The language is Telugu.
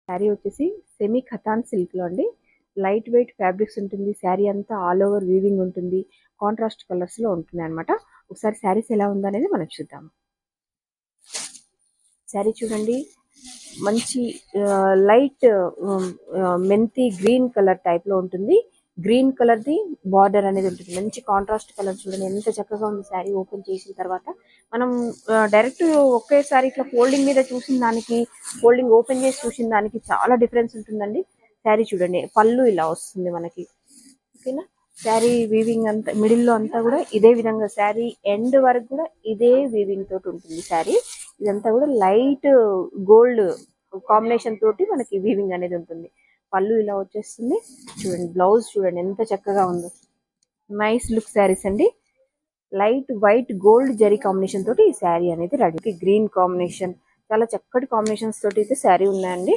శారీ వచ్చేసి సెమీ ఖతాన్ సిల్క్ లో అండి. లైట్ వెయిట్ ఫ్యాబ్రిక్స్ ఉంటుంది. శారీ అంతా ఆల్ ఓవర్ వీవింగ్ ఉంటుంది. కాంట్రాస్ట్ కలర్స్ లో ఉంటుంది అనమాట. ఒకసారి శారీస్ ఎలా ఉందనేది మనం చూద్దాం. శారీ చూడండి, మంచి లైట్ మెంతి గ్రీన్ కలర్ టైప్ లో ఉంటుంది. గ్రీన్ కలర్ ది బార్డర్ అనేది ఉంటుంది. మంచి కాంట్రాస్ట్ కలర్ చూడండి ఎంత చక్కగా ఉంది. శారీ ఓపెన్ చేసిన తర్వాత మనం డైరెక్ట్ ఒకేసారి ఇట్లా ఫోల్డింగ్ మీద చూసిన దానికి, ఫోల్డింగ్ ఓపెన్ చేసి చూసిన దానికి చాలా డిఫరెన్స్ ఉంటుందండి. శారీ చూడండి, పళ్ళు ఇలా వస్తుంది మనకి. ఓకేనా, శారీ వీవింగ్ అంతా మిడిల్లో అంతా కూడా ఇదే విధంగా, శారీ ఎండ్ వరకు కూడా ఇదే వీవింగ్ తోటి ఉంటుంది. శారీ ఇదంతా కూడా లైట్ గోల్డ్ కాంబినేషన్ తోటి మనకి వీవింగ్ అనేది ఉంటుంది. పళ్ళు ఇలా వచ్చేస్తుంది. చూడండి బ్లౌజ్ చూడండి ఎంత చక్కగా ఉందో. నైస్ లుక్ శారీస్ అండి. Light white gold zari combination తోటి ఈ శారీ అనేది రెడీ. గ్రీన్ కాంబినేషన్, చాలా చక్కటి కాంబినేషన్స్ తోటి అయితే శారీ ఉన్నాయండి.